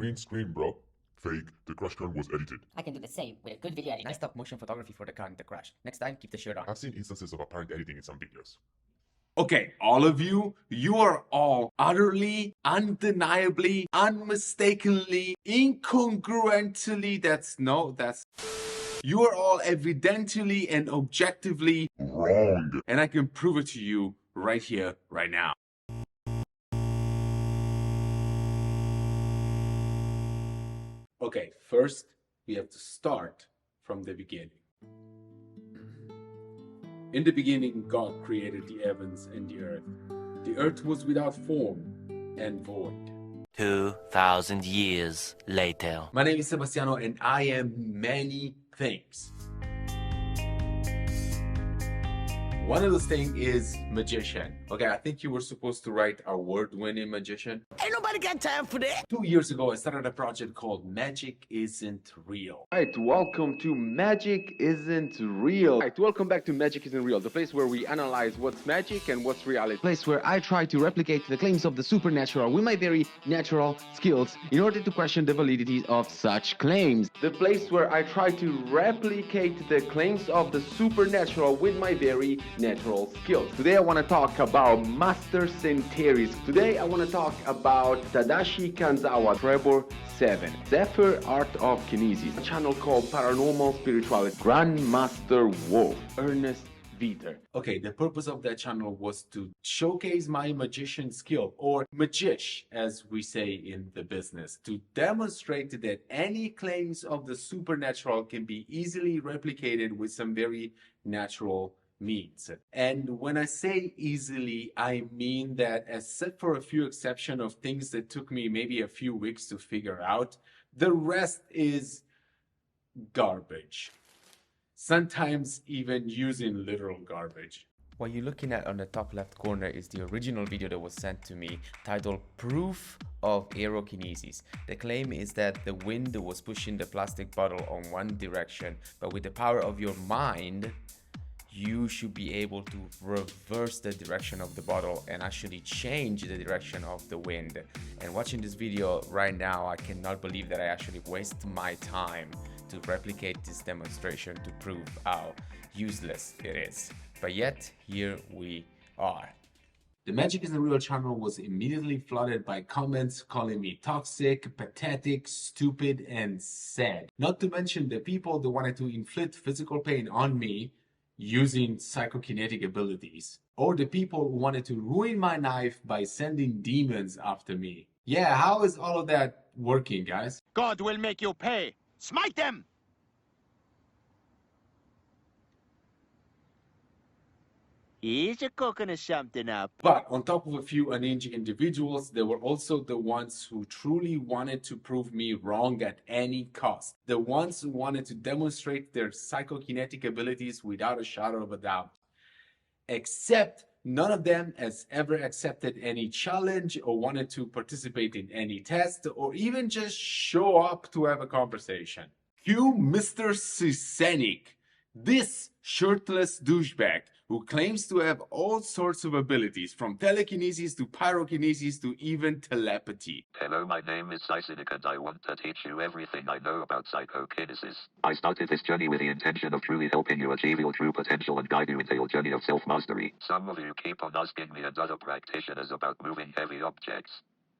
Green screen, bro. Fake. The crash cam was edited. I can do the same with a good video editor. Nice stop motion photography for the car in the crash. Next time, keep the shirt on. I've seen instances of apparent editing in some videos. Okay, all of you, you are all utterly, undeniably, unmistakably, incongruently, you are all evidently and objectively Wrong. and I can prove it to you right here, right now. Okay, first, we have to start from the beginning. In the beginning, God created the heavens and the earth. The earth was without form and void. 2,000 years later. My name is Sebastiano and I am many things. One of those things is magician. Okay, I think you were supposed to write award-winning magician. Ain't nobody got time for that. 2 years ago, I started a project called Magic Isn't Real. Alright, welcome to Magic Isn't Real. Alright, welcome back to Magic Isn't Real, the place where we analyze what's magic and what's reality. The place where I try to replicate the claims of the supernatural with my very natural skills in order to question the validity of such claims. The place where I try to replicate the claims of the supernatural with my very natural skills. Today I want to talk about Master Centaurus. Today I want to talk about Tadashi Kanzawa, Trevor 7, Zephyr Art of Kinesis, a channel called Paranormal Spirituality, Grandmaster Wolf, Ernest Viter. Okay, the purpose of that channel was to showcase my magician skill, or magish as we say in the business, to demonstrate that any claims of the supernatural can be easily replicated with some very natural means. And when I say easily, I mean that except for a few exceptions of things that took me maybe a few weeks to figure out, the rest is garbage. Sometimes even using literal garbage. What you're looking at on the top left corner is the original video that was sent to me titled Proof of Aerokinesis. The claim is that the wind was pushing the plastic bottle on one direction, but with the power of your mind, you should be able to reverse the direction of the bottle and actually change the direction of the wind. And watching this video right now, I cannot believe that I actually waste my time to replicate this demonstration to prove how useless it is. But yet, here we are. The Magic Isn't Real channel was immediately flooded by comments calling me toxic, pathetic, stupid, and sad. Not to mention the people that wanted to inflict physical pain on me using psychokinetic abilities, or the people who wanted to ruin my life by sending demons after me. Yeah, how is all of that working, guys? God will make you pay. Smite them! Here's a cooking something up. But on top of a few unhinged individuals, there were also the ones who truly wanted to prove me wrong at any cost. The ones who wanted to demonstrate their psychokinetic abilities without a shadow of a doubt. Except none of them has ever accepted any challenge or wanted to participate in any test or even just show up to have a conversation. Cue Mr. Sysenik, this shirtless douchebag who claims to have all sorts of abilities, from telekinesis to pyrokinesis to even telepathy. Hello, my name is Sysenik and I want to teach you everything I know about psychokinesis. I started this journey with the intention of truly helping you achieve your true potential and guide you into your journey of self-mastery. Some of you keep on asking me and other practitioners about moving heavy objects.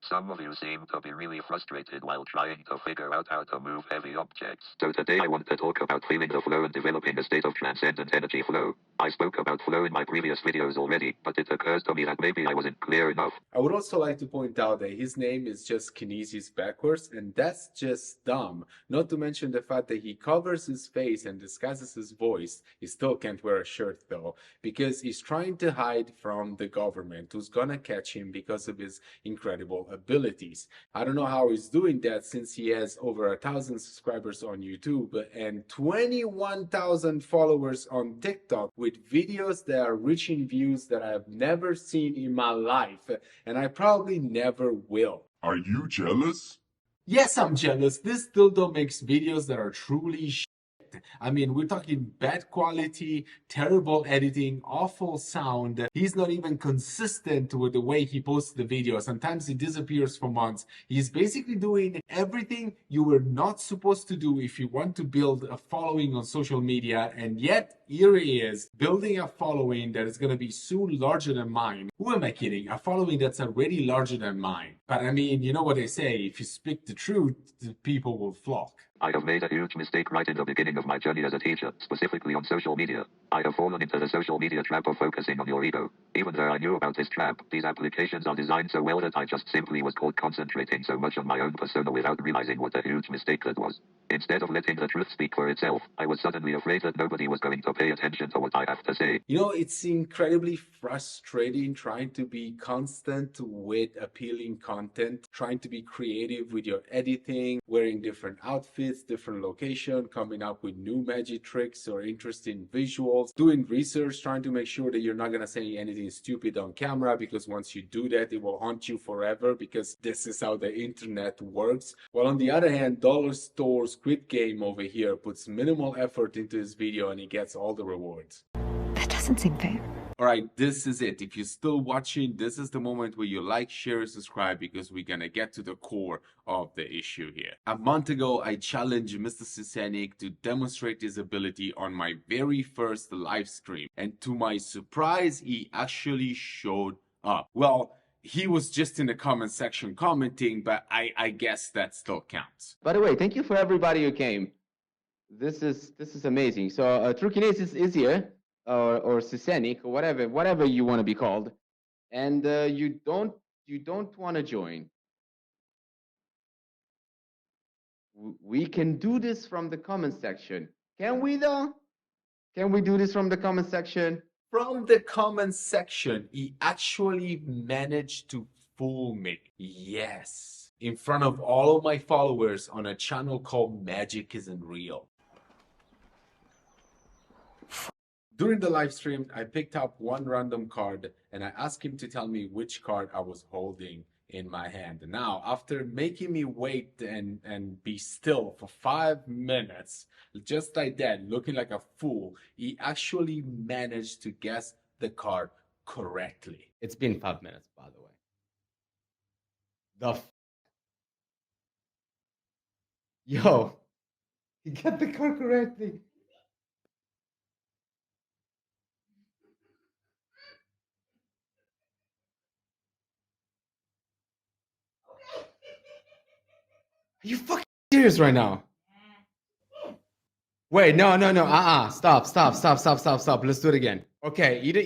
Some of you seem to be really frustrated while trying to figure out how to move heavy objects. So today I want to talk about feeling the flow and developing a state of transcendent energy flow. I spoke about flow in my previous videos already, but it occurs to me that maybe I wasn't clear enough. I would also like to point out that his name is just Kinesis backwards, and that's just dumb. Not to mention the fact that he covers his face and disguises his voice. He still can't wear a shirt though, because he's trying to hide from the government who's gonna catch him because of his incredible abilities. I don't know how he's doing that since he has over 1,000 subscribers on YouTube and 21,000 followers on TikTok with videos that are reaching views that I have never seen in my life, and I probably never will. Are you jealous? Yes, I'm jealous. This dildo makes videos that are truly shit. I mean, we're talking bad quality, terrible editing, awful sound. He's not even consistent with the way he posts the video. Sometimes he disappears for months. He's basically doing everything you were not supposed to do if you want to build a following on social media, and yet here he is building a following that is going to be soon larger than mine. Who am I kidding? A following that's already larger than mine. But I mean, you know what they say, if you speak the truth, the people will flock. I have made a huge mistake right in the beginning of my journey as a teacher, specifically on social media. I have fallen into the social media trap of focusing on your ego. Even though I knew about this trap, these applications are designed so well that I just simply was caught concentrating so much on my own persona without realizing what a huge mistake that was. Instead of letting the truth speak for itself, I was suddenly afraid that nobody was going to pay attention to what I have to say. You know, it's incredibly frustrating trying to be constant with appealing content, trying to be creative with your editing, wearing different outfits, different location, coming up with new magic tricks or interesting visuals, doing research, trying to make sure that you're not going to say anything stupid on camera, because once you do that, it will haunt you forever, because this is how the internet works. While on the other hand, Dollar Store Squid Game over here puts minimal effort into his video and he gets all the rewards. That doesn't seem fair. Alright, this is it. If you're still watching, this is the moment where you like, share, subscribe, because we're gonna get to the core of the issue here. A month ago, I challenged Mr. Sysenik to demonstrate his ability on my very first live stream. And to my surprise, he actually showed up. Well, he was just in the comment section commenting, but I guess that still counts. By the way, thank you for everybody who came. This is amazing. So Telekinesis is here, or Sysenik, or whatever you want to be called, and you don't want to join. We can do this from the comment section. Can we though? Can we do this from the comment section? From the comment section, he actually managed to fool me. Yes. In front of all of my followers on a channel called Magic Isn't Real. During the live stream, I picked up one random card and I asked him to tell me which card I was holding in my hand. Now, after making me wait and be still for 5 minutes, just like that, looking like a fool, he actually managed to guess the card correctly. It's been 5 minutes, by the way. Yo, he got the card correctly. Are you fucking serious right now? Wait, no. Stop. Let's do it again. Okay, either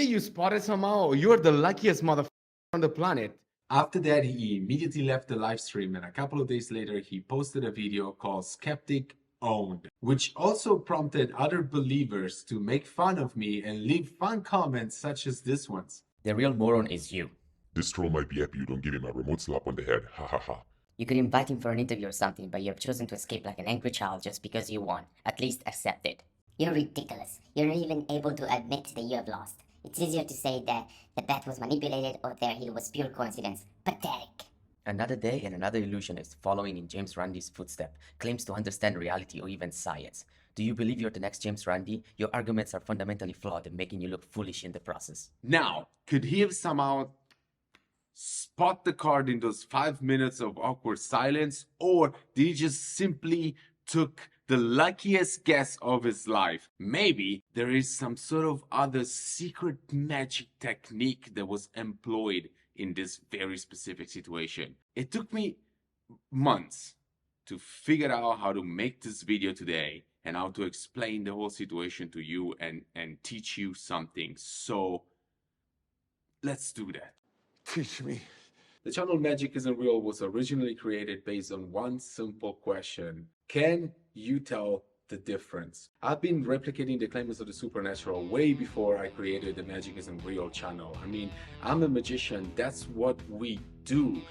you spotted somehow, or you're the luckiest motherfucker on the planet. After that, he immediately left the live stream, and a couple of days later, he posted a video called Skeptic Owned, which also prompted other believers to make fun of me and leave fun comments such as this one's. The real moron is you. This troll might be happy you don't give him a remote slap on the head. Ha ha ha. You could invite him for an interview or something, but you have chosen to escape like an angry child just because you won. At least accept it. You're ridiculous. You're not even able to admit that you have lost. It's easier to say that the bet was manipulated or that it was pure coincidence. Pathetic. Another day and another illusionist, following in James Randi's footsteps, claims to understand reality or even science. Do you believe you're the next James Randi? Your arguments are fundamentally flawed and making you look foolish in the process. Now, could he have somehow spot the card in those 5 minutes of awkward silence, or did he just simply took the luckiest guess of his life? Maybe there is some sort of other secret magic technique that was employed in this very specific situation. It took me months to figure out how to make this video today and how to explain the whole situation to you and teach you something. So let's do that. Teach me. The channel Magic Isn't Real was originally created based on one simple question. Can you tell the difference? I've been replicating the claims of the supernatural way before I created the Magic Isn't Real channel. I mean, I'm a magician. That's what we do.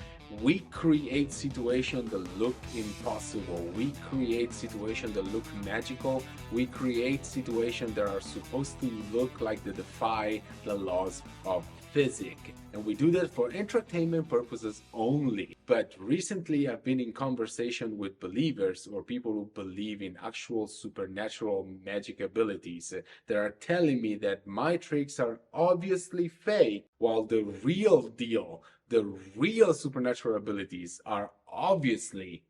We create situations that look impossible. We create situations that look magical. We create situations that are supposed to look like they defy the laws of physics. And we do that for entertainment purposes only. But recently I've been in conversation with believers or people who believe in actual supernatural magic abilities that are telling me that my tricks are obviously fake, while the real deal, the real supernatural abilities are obviously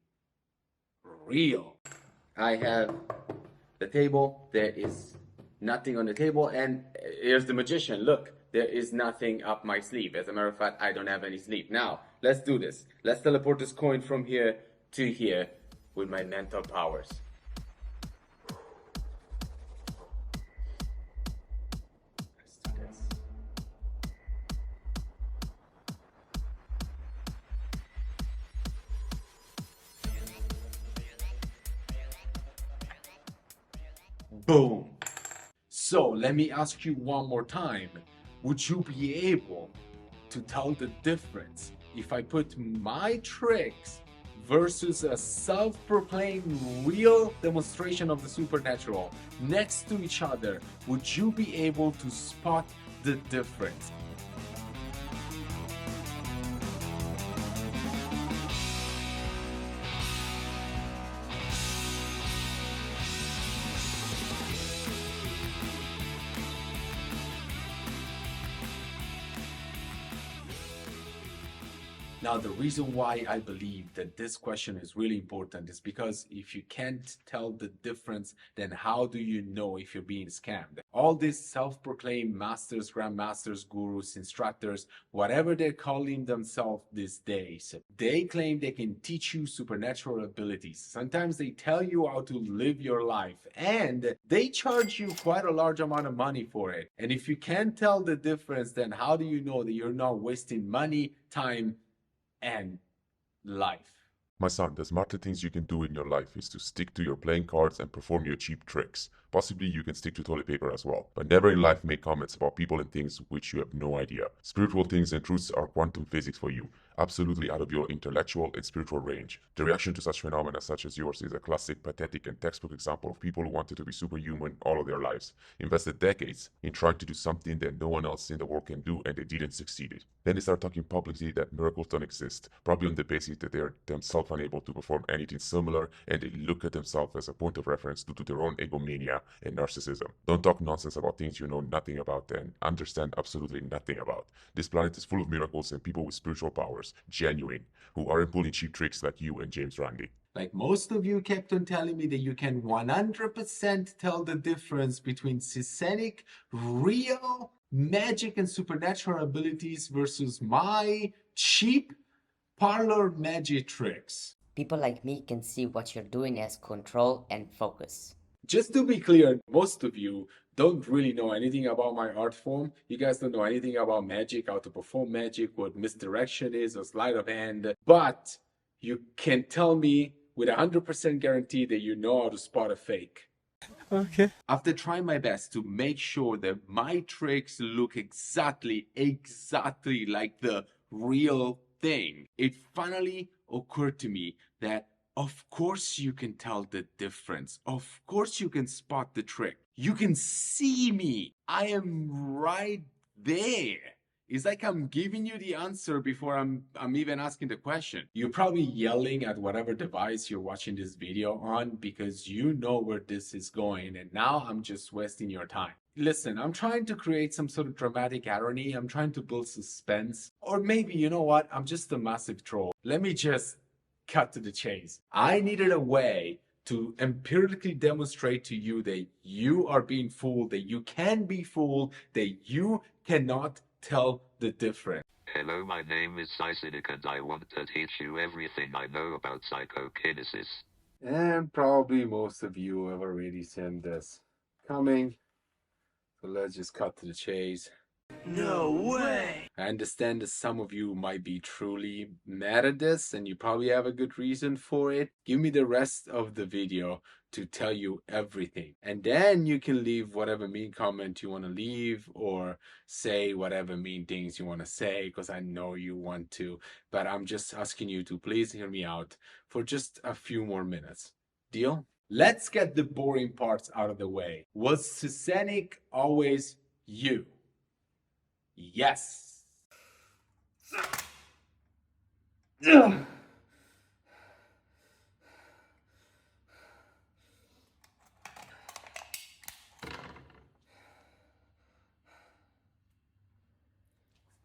real. I have the table, there is nothing on the table, and here's the magician. Look, there is nothing up my sleeve. As a matter of fact, I don't have any sleeve. Now, let's do this. Let's teleport this coin from here to here with my mental powers. Let's do this. Boom. So let me ask you one more time. Would you be able to tell the difference if I put my tricks versus a self-proclaimed real demonstration of the supernatural next to each other? Would you be able to spot the difference? Now, the reason why I believe that this question is really important is because if you can't tell the difference, then how do you know if you're being scammed? All these self-proclaimed masters, grandmasters, gurus, instructors, whatever they're calling themselves these days, they claim they can teach you supernatural abilities. Sometimes they tell you how to live your life, and they charge you quite a large amount of money for it. And if you can't tell the difference, then how do you know that you're not wasting money, time, and life? My son, the smarter things you can do in your life is to stick to your playing cards and perform your cheap tricks. Possibly you can stick to toilet paper as well, but never in life make comments about people and things which you have no idea. Spiritual things and truths are quantum physics for you, absolutely out of your intellectual and spiritual range. The reaction to such phenomena such as yours is a classic, pathetic, and textbook example of people who wanted to be superhuman all of their lives, invested decades in trying to do something that no one else in the world can do, and they didn't succeed. Then they start talking publicly that miracles don't exist, probably on the basis that they are themselves unable to perform anything similar, and they look at themselves as a point of reference due to their own egomania and narcissism. Don't talk nonsense about things you know nothing about and understand absolutely nothing about. This planet is full of miracles and people with spiritual powers, genuine, who aren't pulling cheap tricks like you and James Randi. Like most of you kept on telling me that you can 100% tell the difference between Sysenik, real magic and supernatural abilities versus my cheap parlor magic tricks. People like me can see what you're doing as control and focus. Just to be clear, most of you don't really know anything about my art form. You guys don't know anything about magic, how to perform magic, what misdirection is, or sleight of hand. But you can tell me with 100% guarantee that you know how to spot a fake. Okay. After trying my best to make sure that my tricks look exactly like the real thing, it finally occurred to me that of course you can tell the difference. Of course you can spot the trick. You can see me. I am right there. It's like I'm giving you the answer before I'm even asking the question. You're probably yelling at whatever device you're watching this video on because you know where this is going, and now I'm just wasting your time. Listen, I'm trying to create some sort of dramatic irony. I'm trying to build suspense. Or maybe, you know what? I'm just a massive troll. Let me just cut to the chase. I needed a way to empirically demonstrate to you that you are being fooled, that you can be fooled, that you cannot tell the difference. Hello, my name is Sysenik and I want to teach you everything I know about psychokinesis. And probably most of you have already seen this coming. So let's just cut to the chase. No way! I understand that some of you might be truly mad at this and you probably have a good reason for it. Give me the rest of the video to tell you everything. And then you can leave whatever mean comment you want to leave or say whatever mean things you want to say, because I know you want to. But I'm just asking you to please hear me out for just a few more minutes. Deal? Let's get the boring parts out of the way. Was Sysenik always you? Yes.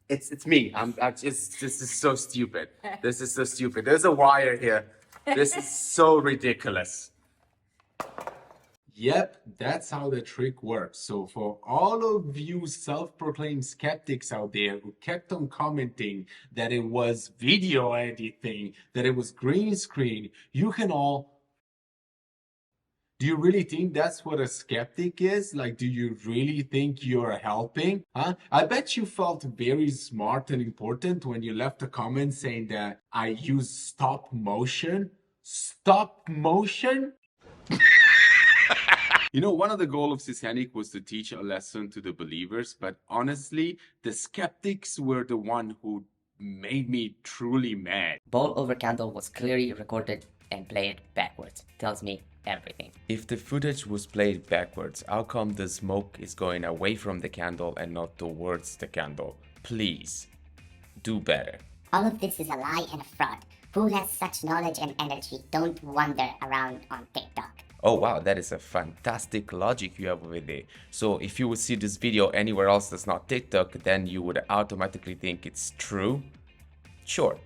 It's me. I'm just, this is so stupid. This is so stupid. There's a wire here. This is so ridiculous. Yep, that's how the trick works. So for all of you self-proclaimed skeptics out there who kept on commenting that it was video editing, that it was green screen, you can all... Do you really think that's what a skeptic is? Like, do you really think you're helping? Huh? I bet you felt very smart and important when you left a comment saying that I use stop motion. Stop motion? You know, one of the goals of Sysenik was to teach a lesson to the believers, but honestly, the skeptics were the one who made me truly mad. Ball over candle was clearly recorded and played backwards. Tells me everything. If the footage was played backwards, how come the smoke is going away from the candle and not towards the candle? Please, do better. All of this is a lie and a fraud. Who has such knowledge and energy don't wander around on TikTok? Oh wow, that is a fantastic logic you have over there. So if you would see this video anywhere else that's not TikTok, then you would automatically think it's true? Sure.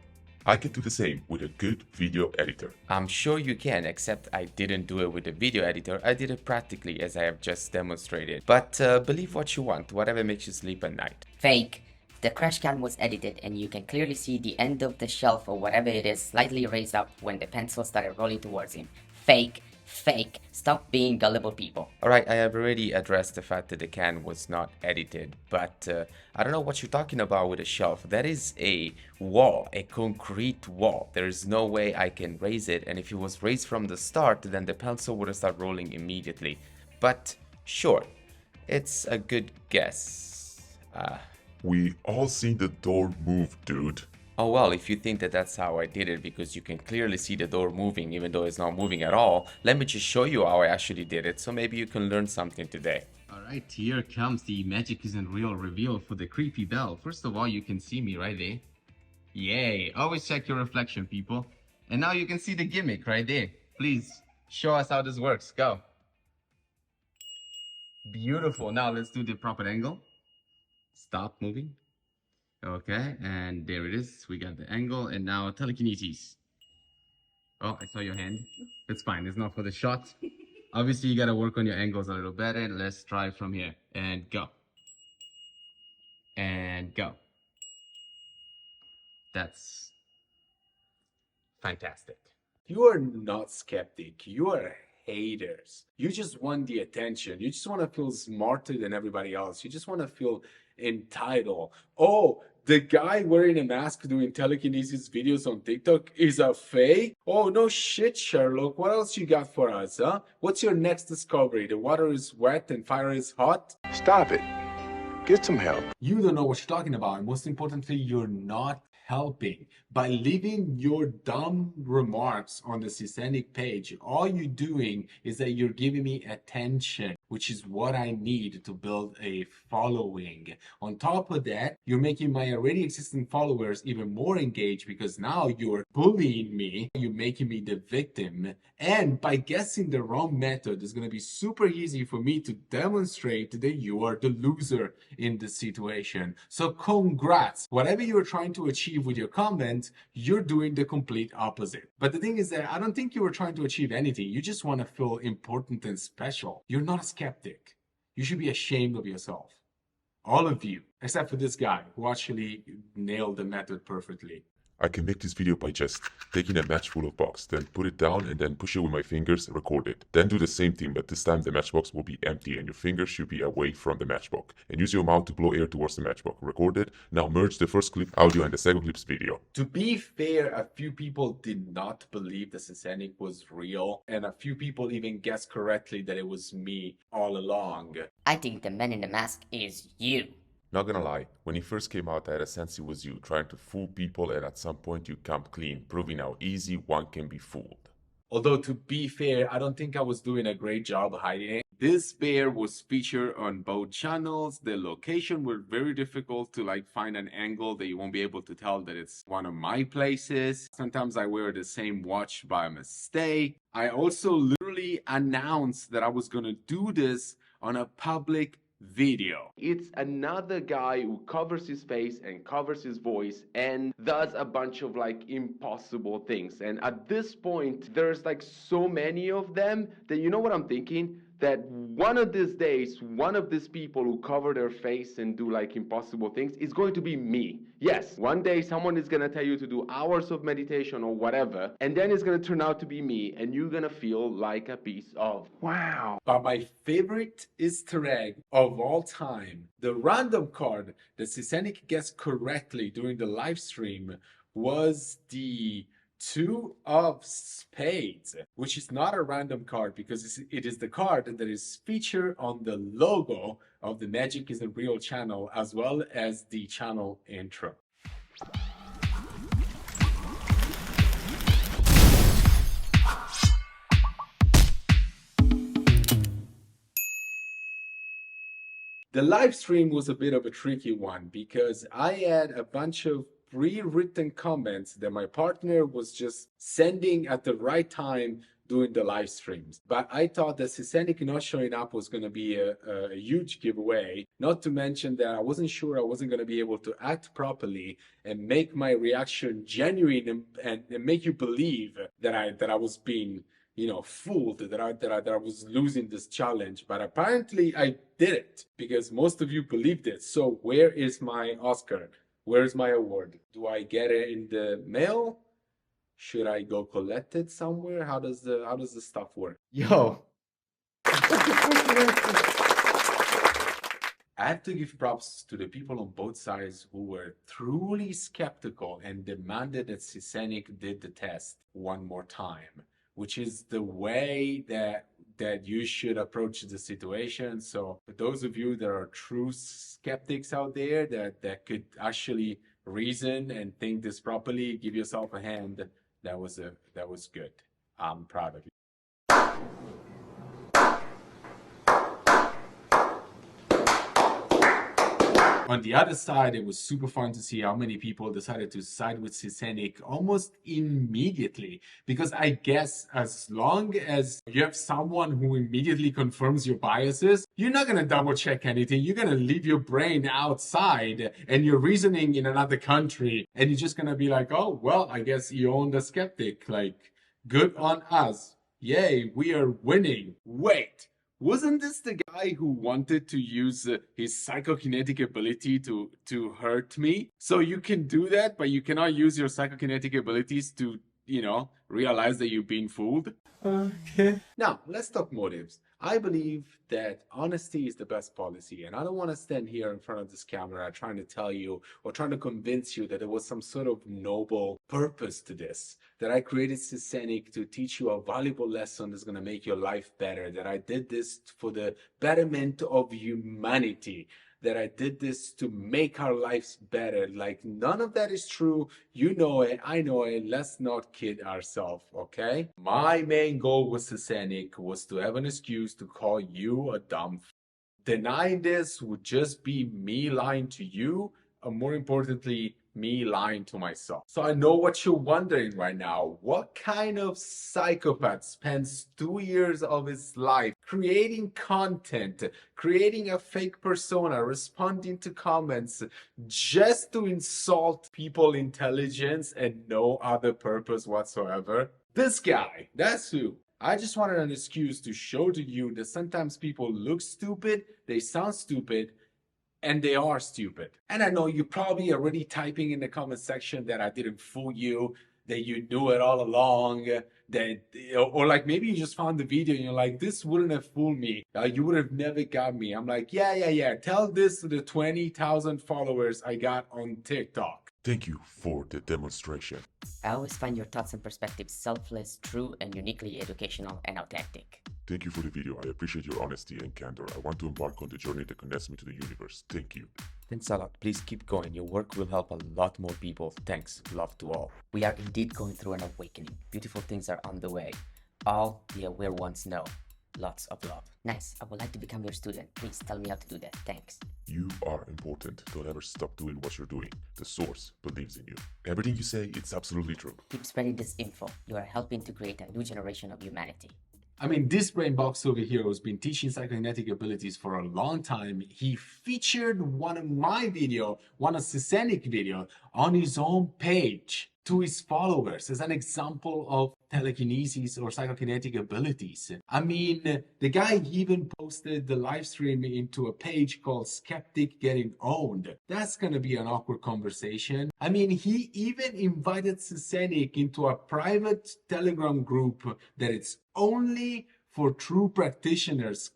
I can do the same with a good video editor. I'm sure you can, except I didn't do it with a video editor. I did it practically as I have just demonstrated. But believe what you want, whatever makes you sleep at night. Fake. The crash cam was edited and you can clearly see the end of the shelf or whatever it is slightly raised up when the pencil started rolling towards him. Fake. Fake. Stop being gullible, people. Alright, I have already addressed the fact that the can was not edited, but I don't know what you're talking about with a shelf. That is a wall, a concrete wall. There is no way I can raise it, and if it was raised from the start, then the pencil would have started rolling immediately. But sure, it's a good guess. We all seen the door move, dude. Oh well, if you think that that's how I did it because you can clearly see the door moving even though it's not moving at all, let me just show you how I actually did it, so maybe you can learn something today. Alright, here comes the magic isn't real reveal for the creepy bell. First of all, you can see me right there. Yay, always check your reflection, people. And now you can see the gimmick right there. Please, show us how this works, go. Beautiful, now let's do the proper angle. Stop moving. Okay, and there it is. We got the angle, and now telekinesis. Oh, I saw your hand. It's fine. It's not for the shot. Obviously, you gotta work on your angles a little better. Let's try from here. And go. And go. That's fantastic. You are not skeptic. You are haters. You just want the attention. You just want to feel smarter than everybody else. You just want to feel entitled. Oh, the guy wearing a mask doing telekinesis videos on TikTok is a fake? Oh, no shit, Sherlock. What else you got for us, huh? What's your next discovery? The water is wet and fire is hot? Stop it. Get some help. You don't know what you're talking about. And most importantly, you're not helping. By leaving your dumb remarks on the Sysenik page, all you're doing is that you're giving me attention, which is what I need to build a following. On top of that, you're making my already existing followers even more engaged because now you're bullying me, you're making me the victim. And by guessing the wrong method, it's going to be super easy for me to demonstrate that you are the loser in the situation. So congrats. Whatever you're trying to achieve with your comment, you're doing the complete opposite. But the thing is that I don't think you were trying to achieve anything. You just want to feel important and special. You're not a skeptic. You should be ashamed of yourself. All of you, except for this guy who actually nailed the method perfectly. I can make this video by just taking a match full of box, then put it down and then push it with my fingers and record it. Then do the same thing, but this time the matchbox will be empty and your fingers should be away from the matchbox. And use your mouth to blow air towards the matchbox. Record it. Now merge the first clip audio and the second clip's video. To be fair, a few people did not believe the Sysenik was real, and a few people even guessed correctly that it was me all along. I think the man in the mask is you. Not gonna lie, when he first came out I had a sense it was you, trying to fool people, and at some point you come clean, proving how easy one can be fooled. Although to be fair, I don't think I was doing a great job hiding it. This bear was featured on both channels. The location were very difficult to like find an angle that you won't be able to tell that it's one of my places. Sometimes I wear the same watch by mistake. I also literally announced that I was gonna do this on a public video. It's another guy who covers his face and covers his voice and does a bunch of like impossible things. And at this point, there's like so many of them that you know what I'm thinking? That one of these days, one of these people who cover their face and do like impossible things is going to be me. Yes, one day someone is gonna tell you to do hours of meditation or whatever, and then it's gonna turn out to be me, and you're gonna feel like a piece of wow. But my favorite Easter egg of all time, the random card that Sysenik guessed correctly during the live stream was the Two of Spades, which is not a random card because it is the card that is featured on the logo of the Magic Isn't Real channel as well as the channel intro. The live stream was a bit of a tricky one because I had a bunch of pre-written comments that my partner was just sending at the right time during the live streams. But I thought that Sysenik not showing up was going to be a huge giveaway. Not to mention that I wasn't sure I wasn't going to be able to act properly and make my reaction genuine and make you believe that I was being, you know, fooled, that I was losing this challenge. But apparently I did it because most of you believed it. So where is my Oscar? Where's my award? Do I get it in the mail? Should I go collect it somewhere? How does the stuff work? Yo. I have to give props to the people on both sides who were truly skeptical and demanded that Sysenik did the test one more time, which is the way that you should approach the situation. So for those of you that are true skeptics out there that could actually reason and think this properly, give yourself a hand. That was good. I'm proud of you. On the other side, it was super fun to see how many people decided to side with Sysenik almost immediately. Because I guess as long as you have someone who immediately confirms your biases, you're not going to double check anything. You're going to leave your brain outside and you're reasoning in another country. And you're just going to be like, oh, well, I guess you own the skeptic. Like, good on us. Yay, we are winning. Wait. Wasn't this the guy who wanted to use his psychokinetic ability to hurt me? So you can do that, but you cannot use your psychokinetic abilities to, you know, realize that you're being fooled? Okay. Now, let's talk motives. I believe that honesty is the best policy, and I don't want to stand here in front of this camera trying to tell you or trying to convince you that there was some sort of noble purpose to this, that I created Sysenik to teach you a valuable lesson that's going to make your life better, that I did this for the betterment of humanity, that I did this to make our lives better. Like, none of that is true. You know it, I know it. Let's not kid ourselves, okay? My main goal with Sysenik was to have an excuse to call you a dumb f. Denying this would just be me lying to you, or more importantly, me lying to myself. So I know what you're wondering right now. What kind of psychopath spends 2 years of his life creating content, creating a fake persona, responding to comments just to insult people's intelligence and no other purpose whatsoever? This guy, that's who. I just wanted an excuse to show to you that sometimes people look stupid, they sound stupid, and they are stupid. And I know you're probably already typing in the comment section that I didn't fool you, that you knew it all along, that, or like maybe you just found the video and you're like, this wouldn't have fooled me. You would have never got me. I'm like, yeah. Tell this to the 20,000 followers I got on TikTok. Thank you for the demonstration. I always find your thoughts and perspectives selfless, true, and uniquely educational and authentic. Thank you for the video. I appreciate your honesty and candor. I want to embark on the journey that connects me to the universe. Thank you. Thanks a lot. Please keep going. Your work will help a lot more people. Thanks. Love to all. We are indeed going through an awakening. Beautiful things are on the way. All the aware ones know. Lots of love. Nice. I would like to become your student. Please tell me how to do that. Thanks. You are important. Don't ever stop doing what you're doing. The source believes in you. Everything you say, it's absolutely true. Keep spreading this info. You are helping to create a new generation of humanity. I mean, this brain box over here has been teaching psychokinetic abilities for a long time. He featured one of my video, one of Sysenik video, on his own page to his followers as an example of telekinesis or psychokinetic abilities. I mean, the guy even posted the live stream into a page called Skeptic Getting Owned. That's gonna be an awkward conversation. I mean, he even invited Sysenik into a private Telegram group that it's only for true practitioners.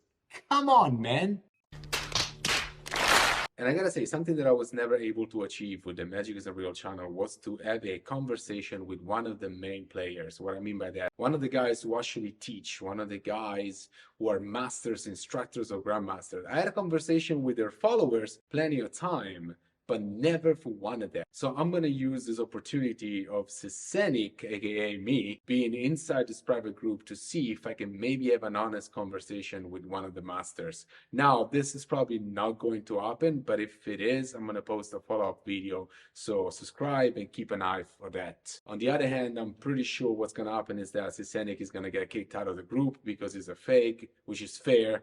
Come on, man. And I gotta say, something that I was never able to achieve with the Magic is a Real channel was to have a conversation with one of the main players. What I mean by that, one of the guys who actually teach, one of the guys who are masters, instructors, or grandmasters. I had a conversation with their followers plenty of time, but never for one of them. So I'm gonna use this opportunity of Sysenik, aka me, being inside this private group to see if I can maybe have an honest conversation with one of the masters. Now, this is probably not going to happen, but if it is, I'm gonna post a follow-up video. So subscribe and keep an eye for that. On the other hand, I'm pretty sure what's gonna happen is that Sysenik is gonna get kicked out of the group because he's a fake, which is fair,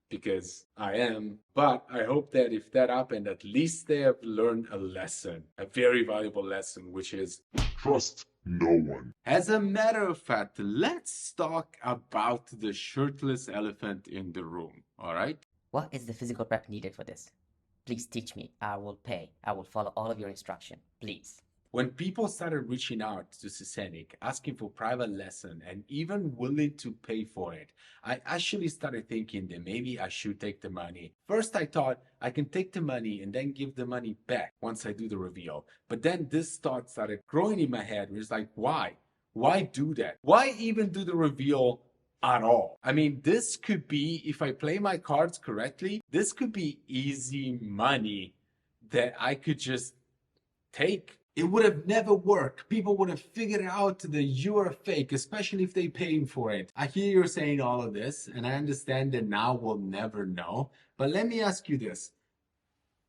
because I am. But I hope that if that happened, at least they have learned a lesson, a very valuable lesson, which is Trust no one. as a matter of fact, let's talk about the shirtless elephant in the room, all right? What is the physical prep needed for this? Please teach me. I will pay. I will follow all of your instruction. Please. When people started reaching out to Sysenik, asking for private lesson and even willing to pay for it, I actually started thinking that maybe I should take the money. First, I thought I can take the money and then give the money back once I do the reveal. But then this thought started growing in my head. It was like, why? Why do that? Why even do the reveal at all? I mean, this could be, if I play my cards correctly, this could be easy money that I could just take. It would have never worked. People would have figured out that you are fake, especially if they're paying for it. I hear you're saying all of this, and I understand that now we'll never know. But let me ask you this.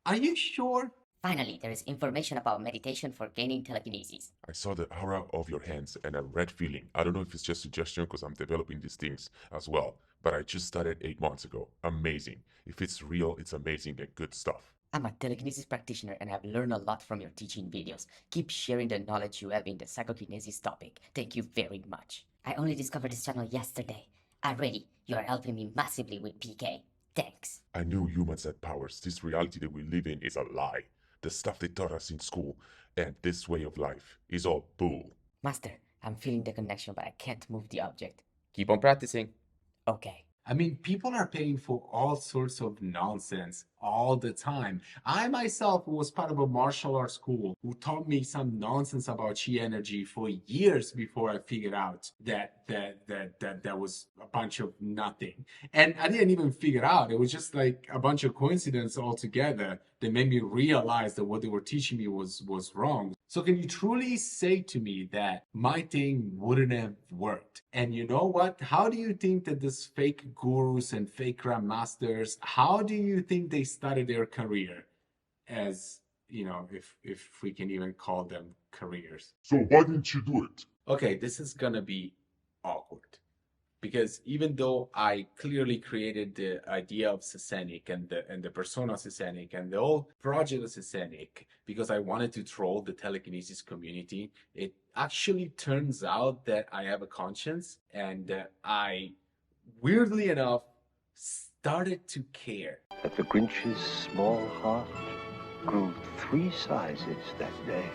Are you sure? Finally, there is information about meditation for gaining telekinesis. I saw the aura of your hands and a red feeling. I don't know if it's just suggestion because I'm developing these things as well. But I just started 8 months ago. Amazing. If it's real, it's amazing and good stuff. I'm a telekinesis practitioner and I've learned a lot from your teaching videos. Keep sharing the knowledge you have in the psychokinesis topic. Thank you very much. I only discovered this channel yesterday. Already, you are helping me massively with PK. Thanks. I knew humans had powers. This reality that we live in is a lie. The stuff they taught us in school and this way of life is all bull. Master, I'm feeling the connection but I can't move the object. Keep on practicing. Okay. I mean, people are paying for all sorts of nonsense all the time. I myself was part of a martial arts school who taught me some nonsense about chi energy for years before I figured out that was a bunch of nothing. And I didn't even figure out. It was just like a bunch of coincidence altogether that made me realize that what they were teaching me was wrong. So can you truly say to me that my thing wouldn't have worked? And you know what? How do you think that these fake gurus and fake grandmasters, how do you think they started their career? As, you know, if we can even call them careers. So why didn't you do it? Okay, this is gonna be awkward. Because even though I clearly created the idea of Sysenik and the persona Sysenik and the whole project of Sysenik because I wanted to troll the telekinesis community, it actually turns out that I have a conscience and I, weirdly enough, started to care. That the Grinch's small heart grew 3 sizes that day.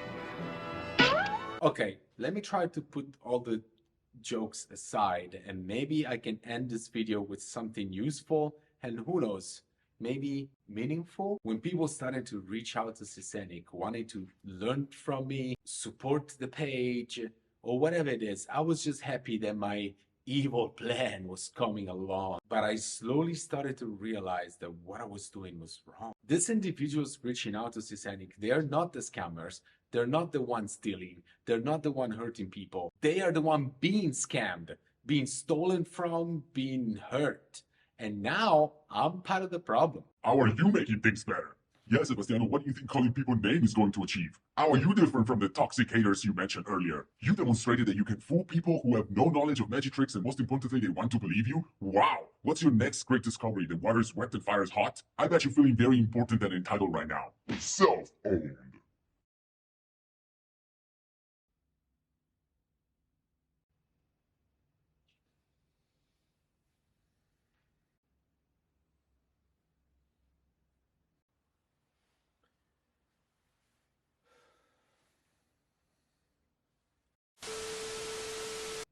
Okay, let me try to put all the jokes aside and maybe I can end this video with something useful and who knows, maybe meaningful. When people started to reach out to Sysenik, wanting to learn from me, support the page or whatever it is, I was just happy that my evil plan was coming along. But I slowly started to realize that what I was doing was wrong. These individuals reaching out to Sysenik, they are not the scammers. They're not the ones stealing. They're not the one hurting people. They are the one being scammed. being stolen from, being hurt. And now I'm part of the problem. How are you making things better? Yes, Sebastiano, what do you think calling people names is going to achieve? How are you different from the toxic haters you mentioned earlier? You demonstrated that you can fool people who have no knowledge of magic tricks and most importantly, they want to believe you? Wow! What's your next great discovery? The water's wet and fire's hot? I bet you're feeling very important and entitled right now. Self-owned.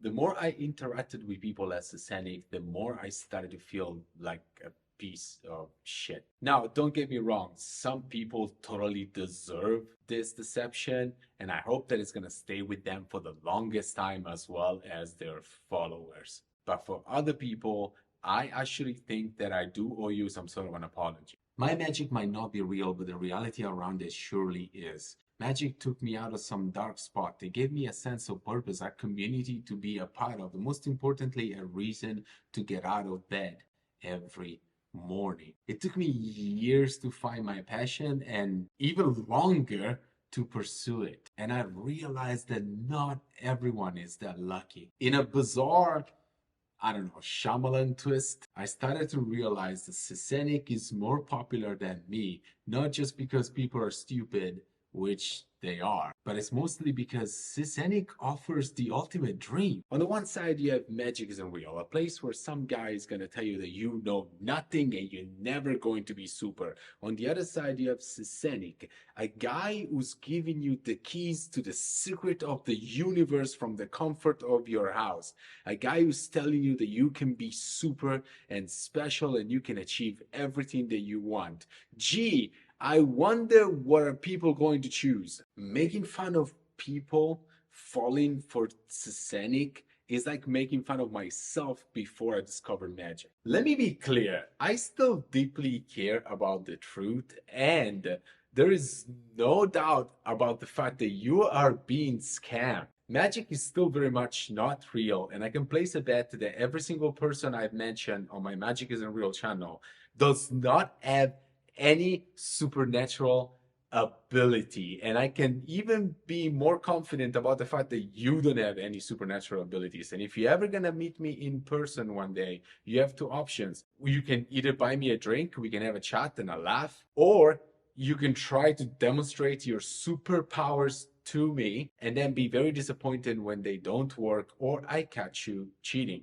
The more I interacted with people as Sysenik, the more I started to feel like a piece of shit. Now, don't get me wrong, some people totally deserve this deception, and I hope that it's gonna stay with them for the longest time as well as their followers. But for other people, I actually think that I do owe you some sort of an apology. My magic might not be real, but the reality around it surely is. Magic took me out of some dark spot. They gave me a sense of purpose, a community to be a part of, and most importantly, a reason to get out of bed every morning. It took me years to find my passion and even longer to pursue it. And I realized that not everyone is that lucky. In a bizarre, I don't know, Shyamalan twist, I started to realize that Sysenik is more popular than me, not just because people are stupid, which they are, but it's mostly because Sysenik offers the ultimate dream. On the one side, you have Magic Isn't Real, a place where some guy is going to tell you that you know nothing and you're never going to be super. On the other side, you have Sysenik, a guy who's giving you the keys to the secret of the universe from the comfort of your house. A guy who's telling you that you can be super and special and you can achieve everything that you want. Gee, I wonder what are people going to choose. Making fun of people falling for Sysenik is like making fun of myself before I discovered magic. Let me be clear, I still deeply care about the truth, and there is no doubt about the fact that you are being scammed. Magic is still very much not real, and I can place a bet that every single person I've mentioned on my Magic Isn't Real channel does not have any supernatural ability, and I can even be more confident about the fact that you don't have any supernatural abilities. And if you're ever gonna meet me in person one day, you have two options. You can either buy me a drink, we can have a chat and a laugh, or you can try to demonstrate your superpowers to me and then be very disappointed when they don't work or I catch you cheating.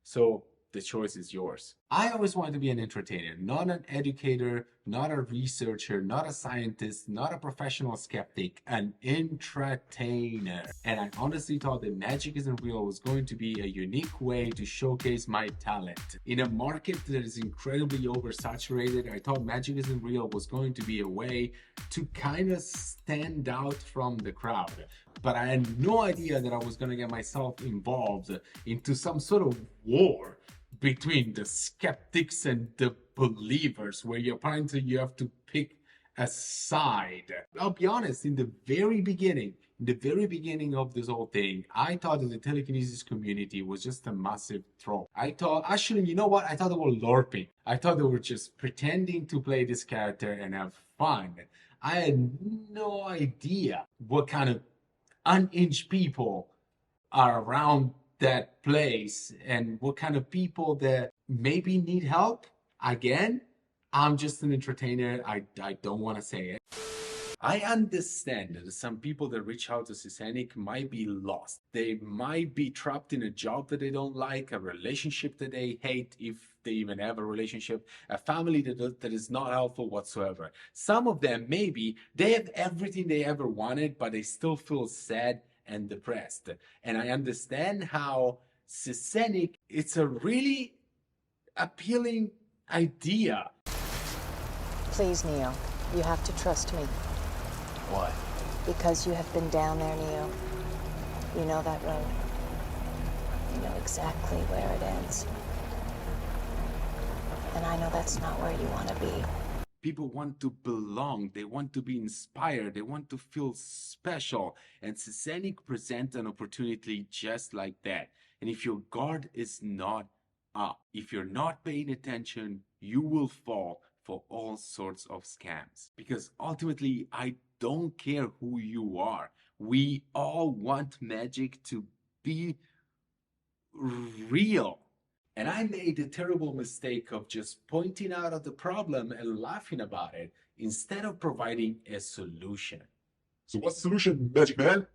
So the choice is yours. I always wanted to be an entertainer, not an educator, not a researcher, not a scientist, not a professional skeptic, an entertainer. And I honestly thought that Magic Isn't Real was going to be a unique way to showcase my talent. In a market that is incredibly oversaturated, I thought Magic Isn't Real was going to be a way to kind of stand out from the crowd. But I had no idea that I was going to get myself involved into some sort of war between the skeptics and the believers, where you apparently you have to pick a side. I'll be honest, in the very beginning of this whole thing, I thought that the telekinesis community was just a massive troll. I thought, actually, you know what? I thought they were LARPing. I thought they were just pretending to play this character and have fun. I had no idea what kind of unhinged people are around that place and what kind of people that maybe need help. Again, I'm just an entertainer. I don't want to say it. I understand that some people that reach out to Sysenik might be lost. They might be trapped in a job that they don't like, a relationship that they hate, if they even have a relationship, a family that is not helpful whatsoever. Some of them, maybe, they have everything they ever wanted, but they still feel sad and depressed. And I understand how Sysenik, it's a really appealing idea. Please, Neo, you have to trust me. Why? Because you have been down there, Neo. You know that road. You know exactly where it ends. And I know that's not where you want to be. People want to belong, they want to be inspired, they want to feel special, and Sysenik presents an opportunity just like that. And if your guard is not up, if you're not paying attention, you will fall for all sorts of scams. Because ultimately, I don't care who you are. We all want magic to be real. And I made the terrible mistake of just pointing out of the problem and laughing about it instead of providing a solution. So what's the solution, Magic Man?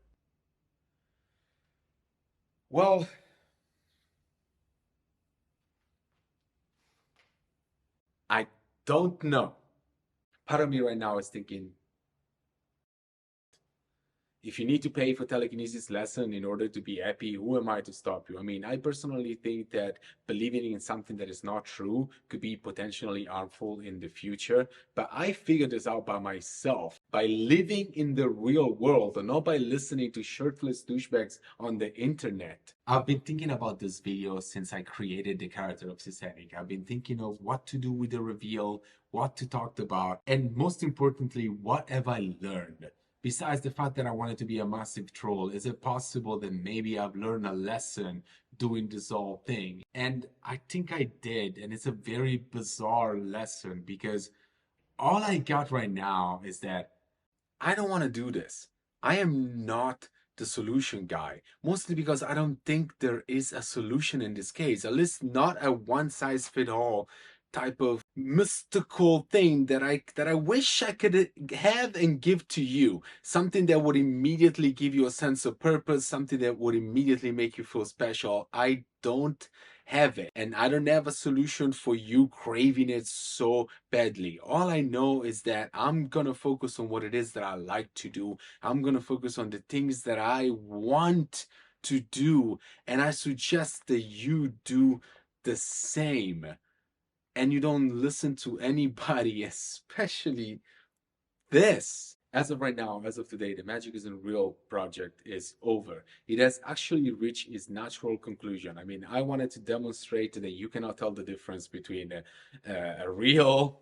Well, I don't know. Part of me right now is thinking, if you need to pay for telekinesis lesson in order to be happy, who am I to stop you? I mean, I personally think that believing in something that is not true could be potentially harmful in the future. But I figured this out by myself, by living in the real world and not by listening to shirtless douchebags on the internet. I've been thinking about this video since I created the character of Sysenik. I've been thinking of what to do with the reveal, what to talk about, and most importantly, what have I learned? Besides the fact that I wanted to be a massive troll, is it possible that maybe I've learned a lesson doing this whole thing? And I think I did, and it's a very bizarre lesson because all I got right now is that I don't want to do this. I am not the solution guy, mostly because I don't think there is a solution in this case, at least not a one-size-fits-all type of mystical thing that I wish I could have and give to you. Something that would immediately give you a sense of purpose, something that would immediately make you feel special. I don't have it, and I don't have a solution for you craving it so badly. All I know is that I'm gonna focus on what it is that I like to do. I'm gonna focus on the things that I want to do, and I suggest that you do the same. And you don't listen to anybody, especially this. As of right now, as of today, the Magic Isn't Real project is over. It has actually reached its natural conclusion. I mean, I wanted to demonstrate that you cannot tell the difference between a real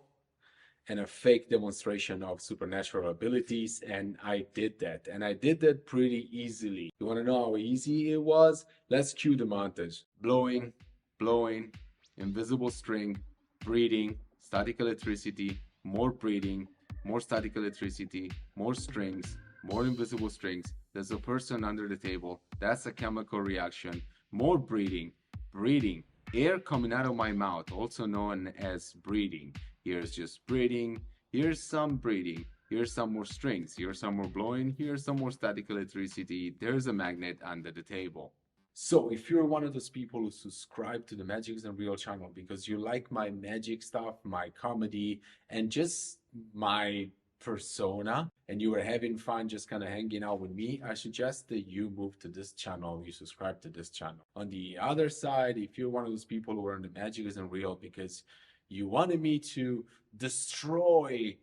and a fake demonstration of supernatural abilities, and I did that. And I did that pretty easily. You want to know how easy it was? Let's cue the montage. Blowing, blowing, invisible string, breathing, static electricity, more breathing, more static electricity, more strings, more invisible strings. There's a person under the table. That's a chemical reaction. More breathing, breathing, air coming out of my mouth, also known as breathing. Here's just breathing. Here's some breathing. Here's some more strings. Here's some more blowing. Here's some more static electricity. There's a magnet under the table. So if you're one of those people who subscribe to the Magic Isn't Real channel because you like my magic stuff, my comedy, and just my persona, and you were having fun just kind of hanging out with me, I suggest that you move to this channel, you subscribe to this channel. On the other side, if you're one of those people who are in the Magic Isn't Real because you wanted me to destroy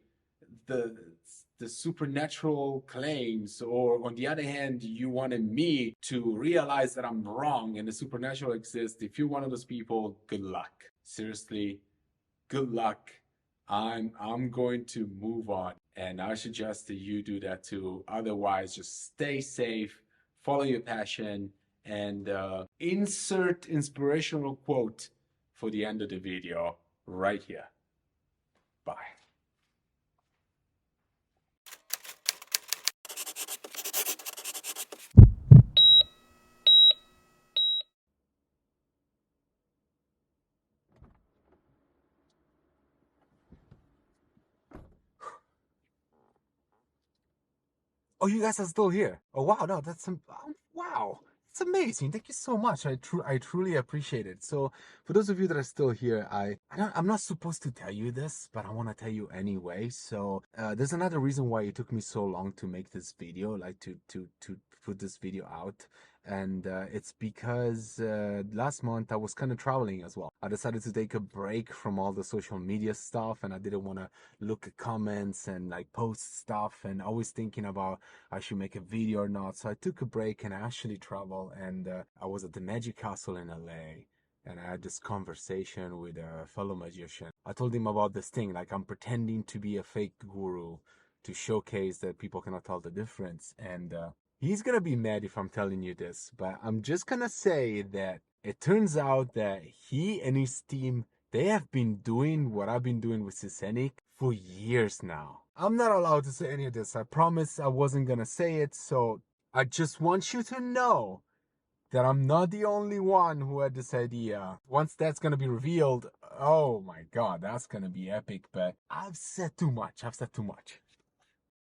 the supernatural claims, or on the other hand, you wanted me to realize that I'm wrong and the supernatural exists, if you're one of those people, good luck. Seriously, good luck. I'm going to move on, and I suggest that you do that too. Otherwise, just stay safe, follow your passion, and insert inspirational quote for the end of the video right here. Bye. Oh, you guys are still here. Oh, wow. No, that's wow. It's amazing. Thank you so much. I truly appreciate it. So for those of you that are still here, I'm not supposed to tell you this, but I want to tell you anyway. So there's another reason why it took me so long to make this video, like to put this video out. And it's because last month I was kind of traveling as well. I decided to take a break from all the social media stuff, and I didn't want to look at comments and like post stuff and always thinking about I should make a video or not. So I took a break and I actually traveled, and I was at the Magic Castle in LA. And I had this conversation with a fellow magician. I told him about this thing, like I'm pretending to be a fake guru to showcase that people cannot tell the difference. And He's gonna be mad if I'm telling you this, but I'm just gonna say that it turns out that he and his team, they have been doing what I've been doing with Sysenik for years now. I'm not allowed to say any of this. I promised I wasn't gonna say it, so I just want you to know that I'm not the only one who had this idea. Once that's gonna be revealed, oh my god, that's gonna be epic, but I've said too much.